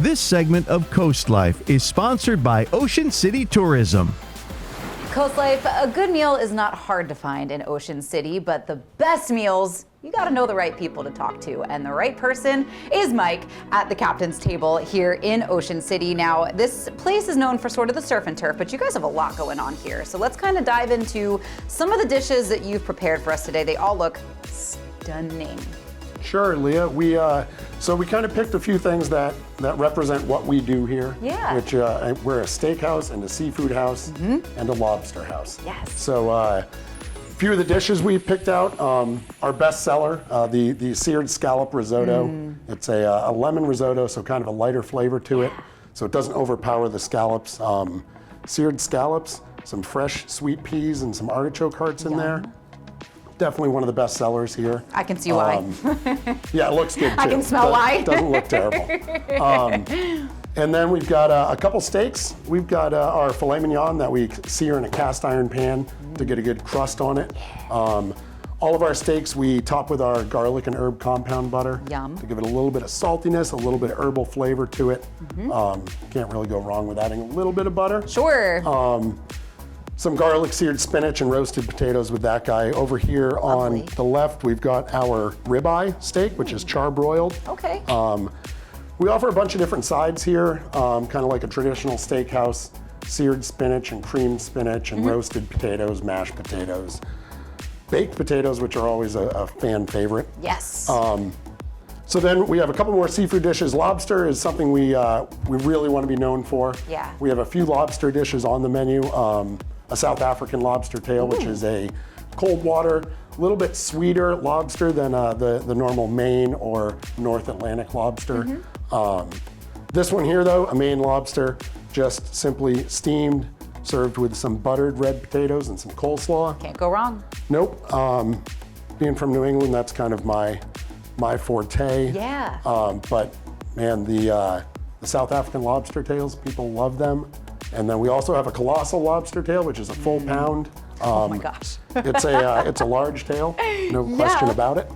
This segment of CoastLife is sponsored by Ocean City Tourism. CoastLife, a good meal is not hard to find in Ocean City, but the best meals, you gotta know the right people to talk to. And the right person is Mike at the Captain's Table here in Ocean City. Now, this place is known for sort of the surf and turf, but you guys have a lot going on here. So let's kind of dive into some of the dishes that you've prepared for us today. They all look stunning. Sure, Leah. We kind of picked a few things that represent what we do here. Yeah. Which we're a steakhouse and a seafood house and a lobster house. Yes. So a few of the dishes we picked out. Our best seller, the seared scallop risotto. It's a lemon risotto, so kind of a lighter flavor to it, so it doesn't overpower the scallops. Seared scallops, some fresh sweet peas, and some artichoke hearts in there. Definitely one of the best sellers here. I can see why. Yeah, it looks good too. I can smell why. It doesn't look terrible. And then we've got a couple steaks. We've got our filet mignon that we sear in a cast iron pan to get a good crust on it. All of our steaks we top with our garlic and herb compound butter. Yum. To give it a little bit of saltiness, a little bit of herbal flavor to it. Can't really go wrong with adding a little bit of butter. Sure. Some garlic seared spinach and roasted potatoes with that guy. Over here on the left, we've got our ribeye steak, which is charbroiled. Okay. We offer a bunch of different sides here, kind of like a traditional steakhouse, seared spinach and creamed spinach and roasted potatoes, mashed potatoes, baked potatoes, which are always a fan favorite. Yes. So then we have a couple more seafood dishes. Lobster is something we really want to be known for. Yeah. We have a few lobster dishes on the menu. A South African lobster tail, which is a cold water, a little bit sweeter lobster than the normal Maine or North Atlantic lobster. This one here though, a Maine lobster, just simply steamed, served with some buttered red potatoes and some coleslaw. Can't go wrong. Nope. Being from New England, that's kind of my forte. Yeah. But man, the South African lobster tails, people love them. And then we also have a colossal lobster tail, which is a full pound. Oh my gosh. It's a large tail, no question about it.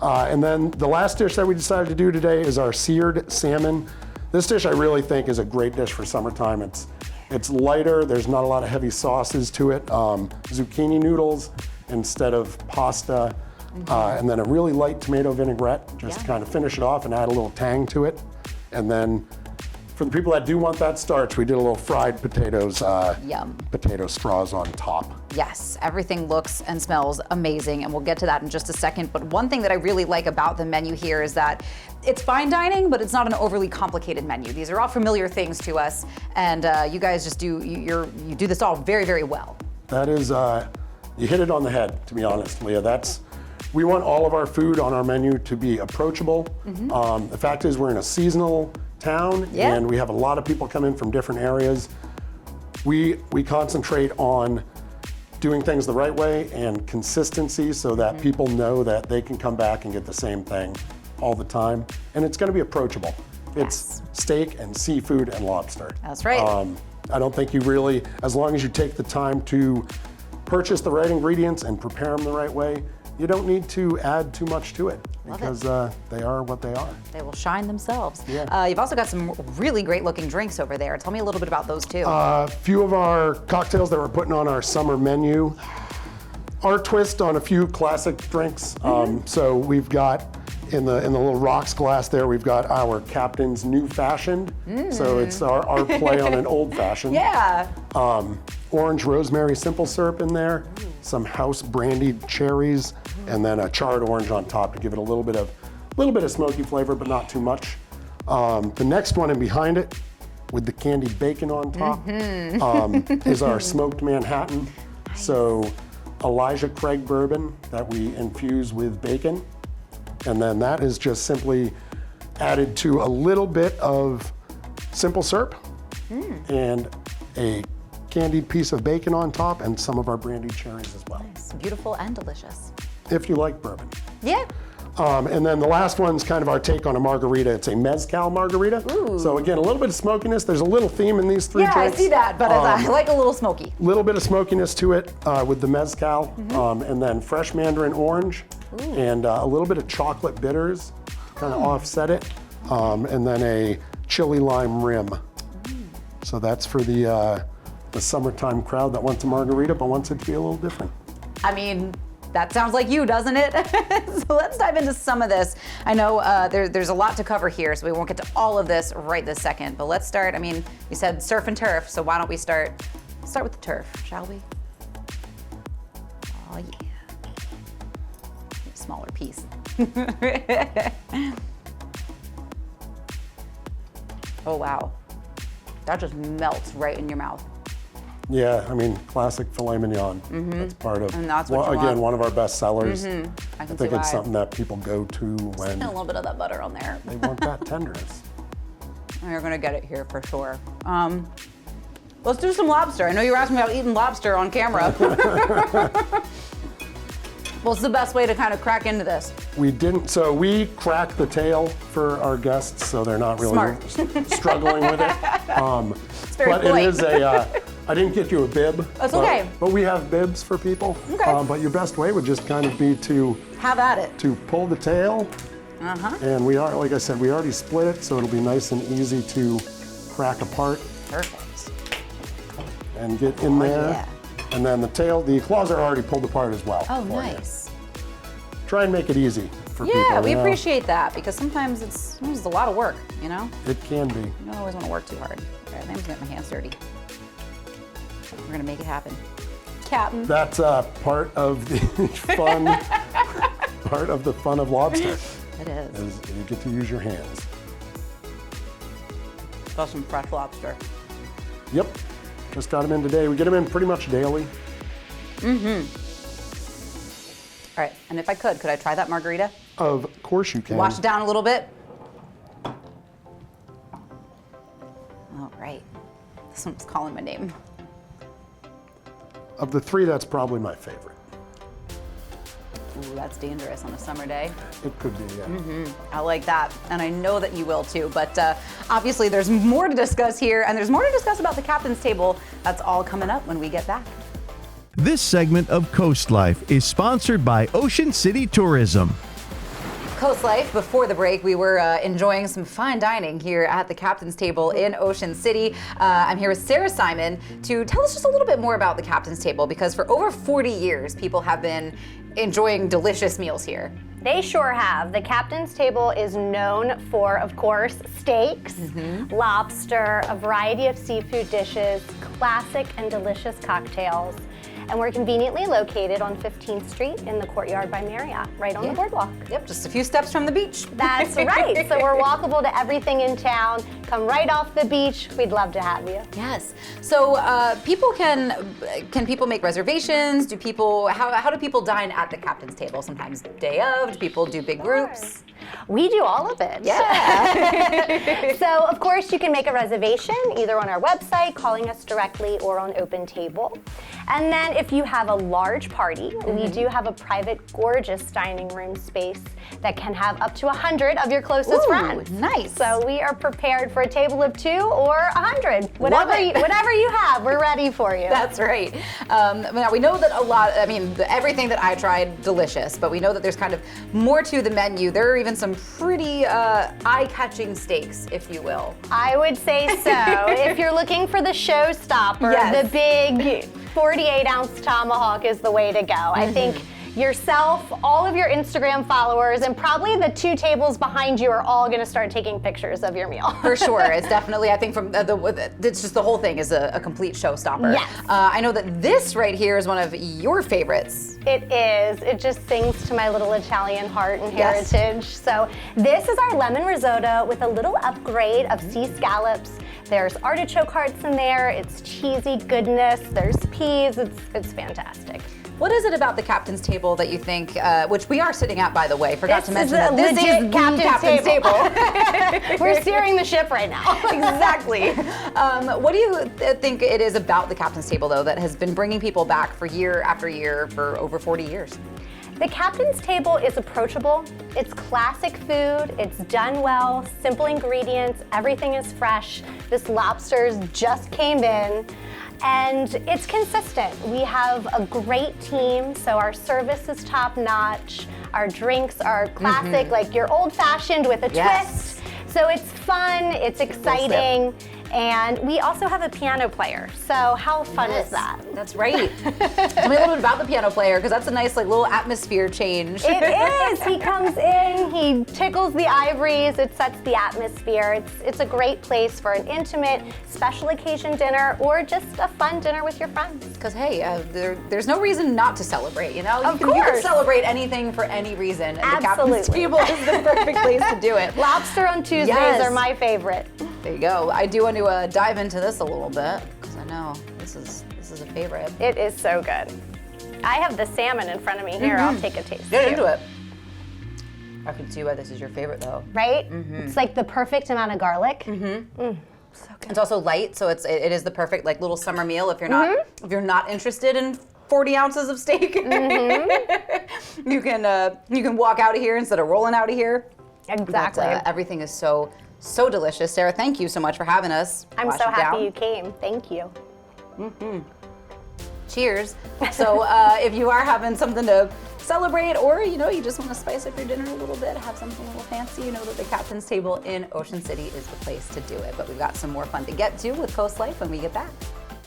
And then the last dish that we decided to do today is our seared salmon. This dish I really think is a great dish for summertime. It's lighter, there's not a lot of heavy sauces to it. Zucchini noodles instead of pasta. And then a really light tomato vinaigrette, just to kind of finish it off and add a little tang to it. And then for the people that do want that starch, we did a little fried potatoes, Yum. potato straws on top. Yes, everything looks and smells amazing, and we'll get to that in just a second. But one thing that I really like about the menu here is that it's fine dining, but it's not an overly complicated menu. These are all familiar things to us, and you guys just you do this all very, very well. That is, you hit it on the head, to be honest, Leah. We want all of our food on our menu to be approachable. The fact is we're in a seasonal town and we have a lot of people come in from different areas. We concentrate on doing things the right way and consistency so that people know that they can come back and get the same thing all the time. And it's gonna be approachable. It's steak and seafood and lobster. That's right. I don't think you really, as long as you take the time to purchase the right ingredients and prepare them the right way, you don't need to add too much to it because they are what they are. They will shine themselves. Yeah. You've also got some really great looking drinks over there. Tell me a little bit about those too. A few of our cocktails that we're putting on our summer menu. Our twist on a few classic drinks. So we've got in the little rocks glass there, we've got our Captain's New Fashioned. So it's our play on an old fashioned. Yeah. Orange rosemary simple syrup in there, some house brandied cherries, and then a charred orange on top to give it a little bit of smoky flavor, but not too much. The next one in behind it, with the candied bacon on top, is our smoked Manhattan. Nice. So Elijah Craig bourbon that we infuse with bacon, and then that is just simply added to a little bit of simple syrup and a candied piece of bacon on top and some of our brandied cherries as well. Nice, beautiful and delicious. If you like bourbon. Yeah. And then the last one's kind of our take on a margarita. It's a mezcal margarita. Ooh. So again, a little bit of smokiness. There's a little theme in these three drinks. Yeah, I see that, but I like a little smoky. A little bit of smokiness to it with the mezcal, and then fresh mandarin orange, and a little bit of chocolate bitters, kind of offset it, and then a chili lime rim. So that's for the summertime crowd that wants a margarita but wants it to be a little different. I mean, that sounds like you, doesn't it? So let's dive into some of this. I know there's a lot to cover here, so we won't get to all of this right this second. But let's start. I mean, you said surf and turf, so why don't we start with the turf, shall we? Oh yeah. A smaller piece. Oh wow, that just melts right in your mouth. Yeah, I mean, classic filet mignon. That's part of, And that's what you again, want. one of our best sellers. I I can think see it's why. something that people go to when And a little bit of that butter on there. they want that tenderness. You're gonna get it here for sure. Let's do some lobster. I know you were asking me about eating lobster on camera. What's the best way to kind of crack into this? So we crack the tail for our guests, so they're not really Smart. struggling with it. very But polite. it is I didn't get you a bib. That's but, okay. But we have bibs for people. Okay. But your best way would just kind of be to Have at it. pull the tail. And like I said, we already split it, so it'll be nice and easy to crack apart Perfect. and get in there. yeah. And then the claws are already pulled apart as well. Oh, for you. nice. Try and make it easy for people. Yeah, we you know? appreciate that because sometimes it's a lot of work, you know? It can be. You don't always want to work too hard. All right, I'm just gonna get my hands dirty. We're gonna make it happen. Captain. That's part of the fun. Part of the fun of lobster It is. is you get to use your hands. Got some fresh lobster. Yep, just got them in today. We get them in pretty much daily. All right, and if I could I try that margarita? Of course you can. Wash it down a little bit. All right. This one's calling my name. Of the three, that's probably my favorite. Ooh, that's dangerous on a summer day. It could be, yeah. I like that, and I know that you will too. But obviously, there's more to discuss here, and there's more to discuss about the captain's table. That's all coming up when we get back. This segment of CoastLife is sponsored by Ocean City Tourism. CoastLife, before the break, we were enjoying some fine dining here at the Captain's Table in Ocean City. I'm here with Sara Simon to tell us just a little bit more about the Captain's Table, because for over 40 years, people have been enjoying delicious meals here. They sure have. The Captain's Table is known for, of course, steaks, lobster, a variety of seafood dishes, classic and delicious cocktails. And we're conveniently located on 15th Street in the Courtyard by Marriott, right on the boardwalk. Yep, just a few steps from the beach. That's right. So we're walkable to everything in town. Come right off the beach. We'd love to have you. Yes. So people can people make reservations? Do people how do people dine at the Captain's Table? Sometimes day of. Do people do big groups? We do all of it. Yeah. So, of course, you can make a reservation either on our website, calling us directly, or on Open Table. And then if you have a large party, we do have a private, gorgeous dining room space that can have up to 100 of your closest Ooh, friends. nice. So we are prepared for a table of 2 or 100. Love it. Whatever you have, we're ready for you. That's right. Now we know that everything that I tried, delicious, but we know that there's kind of more to the menu. There are even some pretty eye-catching steaks, if you will. I would say so. If you're looking for the showstopper, Yes. the big 48-ounce tomahawk is the way to go. I think yourself, all of your Instagram followers, and probably the 2 tables behind you are all going to start taking pictures of your meal. For sure. It's definitely, I think, from it's just the whole thing is a complete showstopper. Yes. I know that this right here is one of your favorites. It is. It just sings to my little Italian heart and Yes. heritage. So this is our lemon risotto with a little upgrade of sea scallops. There's artichoke hearts in there. It's cheesy goodness. There's peas. It's fantastic. What is it about the Captain's Table that you think, which we are sitting at, by the way, forgot to This is mention that a this is legit the Captain's Table. We're steering the ship right now. Exactly. What do you think it is about the Captain's Table, though, that has been bringing people back for year after year for over 40 years? The Captain's Table is approachable. It's classic food. It's done well, simple ingredients. Everything is fresh. This lobster's just came in. And it's consistent. We have a great team, so our service is top notch. Our drinks are classic, like your old-fashioned with a Yes. twist. So it's fun, it's exciting, and we also have a piano player. So how fun is that? That's right. Tell me a little bit about the piano player, because that's a nice like little atmosphere change. It is. He comes in, he tickles the ivories, it sets the atmosphere. It's a great place for an intimate, special occasion dinner or just a fun dinner with your friends. Because hey, there's no reason not to celebrate, you know? Of you can course. celebrate anything for any reason, and Absolutely. the captain's table is the perfect place to do it. Lobster on Tuesdays Yes. are my favorite. There you go. I do want to dive into this a little bit, because I know this is a favorite. It is so good. I have the salmon in front of me here. I'll take a taste. Get too. into it. I can see why this is your favorite, though. Right? It's like the perfect amount of garlic. So good. It's also light, so it is the perfect like little summer meal if you're not interested in 40 ounces of steak. You can walk out of here instead of rolling out of here. Exactly. But, everything is so delicious. Sarah, thank you so much for having us. I'm Wash so it happy down. you came. Thank you. Cheers. So if you are having something to celebrate, or you just want to spice up your dinner a little bit, have something a little fancy, you know that the Captain's Table in Ocean City is the place to do it. But we've got some more fun to get to with CoastLife when we get back.